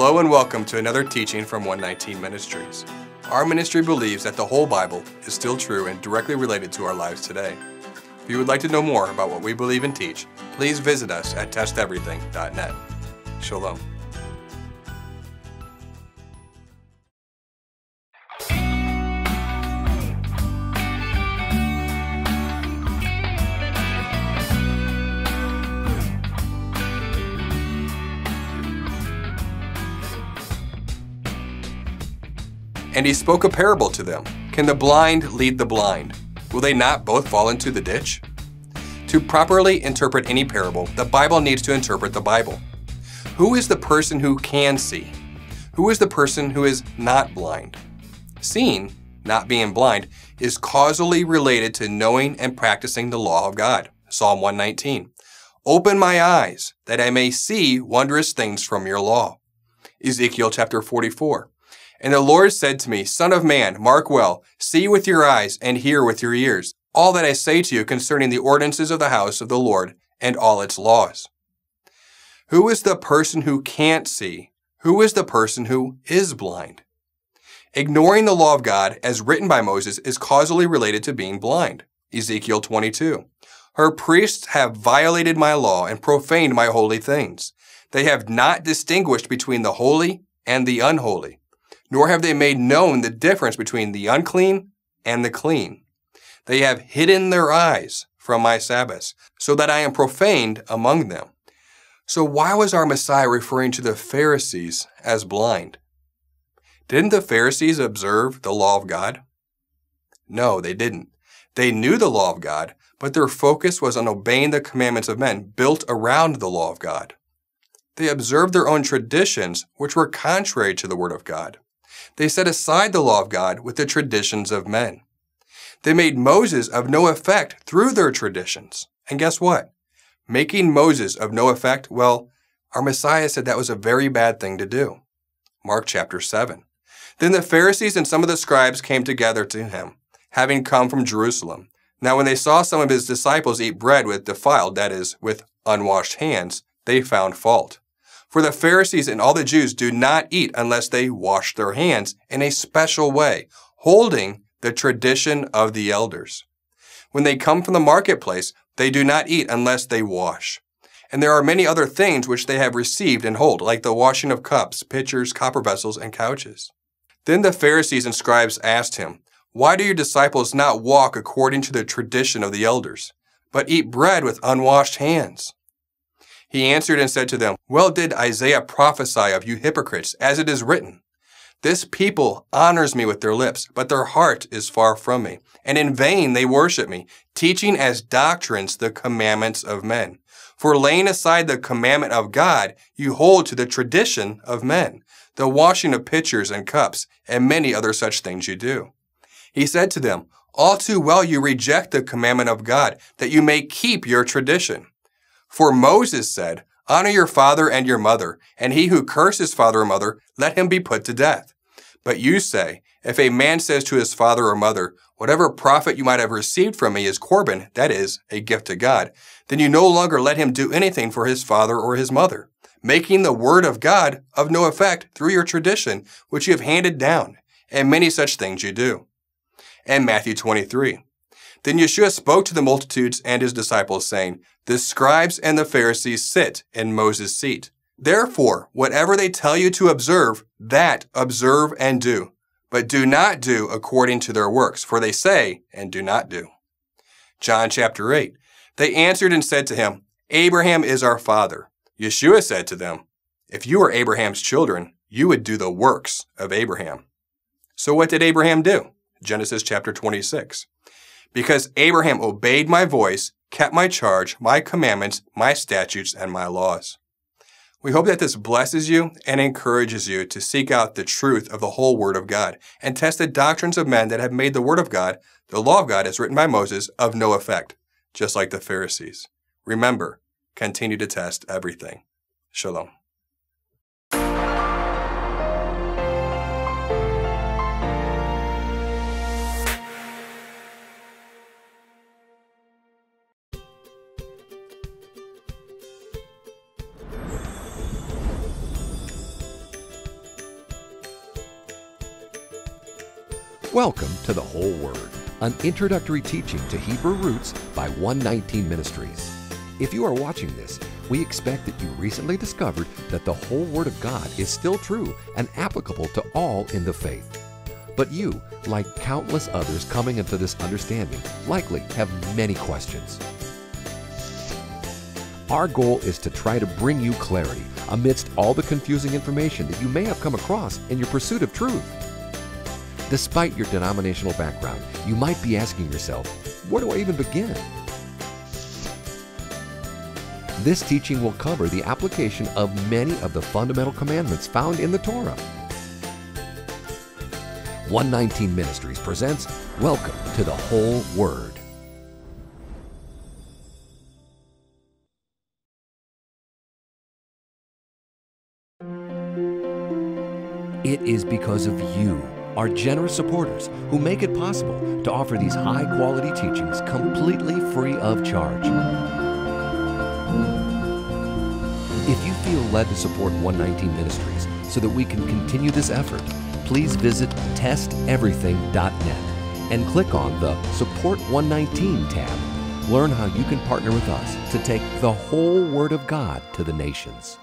Hello and welcome to another teaching from 119 Ministries. Our ministry believes that the whole Bible is still true and directly related to our lives today. If you would like to know more about what we believe and teach, please visit us at testeverything.net. Shalom. And he spoke a parable to them. Can the blind lead the blind? Will they not both fall into the ditch? To properly interpret any parable, the Bible needs to interpret the Bible. Who is the person who can see? Who is the person who is not blind? Seeing, not being blind, is causally related to knowing and practicing the law of God. Psalm 119. Open my eyes, that I may see wondrous things from your law. Ezekiel chapter 44. And the Lord said to me, Son of man, mark well, see with your eyes and hear with your ears, all that I say to you concerning the ordinances of the house of the Lord and all its laws. Who is the person who can't see? Who is the person who is blind? Ignoring the law of God as written by Moses is causally related to being blind. Ezekiel 22. Her priests have violated my law and profaned my holy things. They have not distinguished between the holy and the unholy, nor have they made known the difference between the unclean and the clean. They have hidden their eyes from my Sabbaths, so that I am profaned among them. So why was our Messiah referring to the Pharisees as blind? Didn't the Pharisees observe the law of God? No, they didn't. They knew the law of God, but their focus was on obeying the commandments of men built around the law of God. They observed their own traditions, which were contrary to the Word of God. They set aside the law of God with the traditions of men. They made Moses of no effect through their traditions. And guess what? Making Moses of no effect, well, our Messiah said that was a very bad thing to do. Mark chapter 7. Then the Pharisees and some of the scribes came together to him, having come from Jerusalem. Now when they saw some of his disciples eat bread with defiled, that is, with unwashed hands, they found fault. For the Pharisees and all the Jews do not eat unless they wash their hands in a special way, holding the tradition of the elders. When they come from the marketplace, they do not eat unless they wash. And there are many other things which they have received and hold, like the washing of cups, pitchers, copper vessels, and couches. Then the Pharisees and scribes asked him, Why do your disciples not walk according to the tradition of the elders, but eat bread with unwashed hands? He answered and said to them, Well did Isaiah prophesy of you hypocrites, as it is written, This people honors me with their lips, but their heart is far from me, and in vain they worship me, teaching as doctrines the commandments of men. For laying aside the commandment of God, you hold to the tradition of men, the washing of pitchers and cups, and many other such things you do. He said to them, All too well you reject the commandment of God, that you may keep your tradition. For Moses said, Honor your father and your mother, and he who curses father or mother, let him be put to death. But you say, If a man says to his father or mother, Whatever profit you might have received from me is Corban, that is, a gift to God, then you no longer let him do anything for his father or his mother, making the word of God of no effect through your tradition, which you have handed down, and many such things you do. And Matthew 23. Then Yeshua spoke to the multitudes and his disciples, saying, The scribes and the Pharisees sit in Moses' seat. Therefore, whatever they tell you to observe, that observe and do. But do not do according to their works, for they say and do not do. John chapter 8. They answered and said to him, Abraham is our father. Yeshua said to them, If you were Abraham's children, you would do the works of Abraham. So what did Abraham do? Genesis chapter 26. Because Abraham obeyed my voice, kept my charge, my commandments, my statutes, and my laws. We hope that this blesses you and encourages you to seek out the truth of the whole Word of God and test the doctrines of men that have made the Word of God, the law of God as written by Moses, of no effect, just like the Pharisees. Remember, continue to test everything. Shalom. Welcome to The Whole Word, an introductory teaching to Hebrew roots by 119 Ministries. If you are watching this, we expect that you recently discovered that the whole Word of God is still true and applicable to all in the faith. But you, like countless others coming into this understanding, likely have many questions. Our goal is to try to bring you clarity amidst all the confusing information that you may have come across in your pursuit of truth. Despite your denominational background, you might be asking yourself, where do I even begin? This teaching will cover the application of many of the fundamental commandments found in the Torah. 119 Ministries presents Welcome to the Whole Word. It is because of you, our generous supporters, who make it possible to offer these high-quality teachings completely free of charge. If you feel led to support 119 Ministries so that we can continue this effort, please visit testeverything.net and click on the Support 119 tab. Learn how you can partner with us to take the whole Word of God to the nations.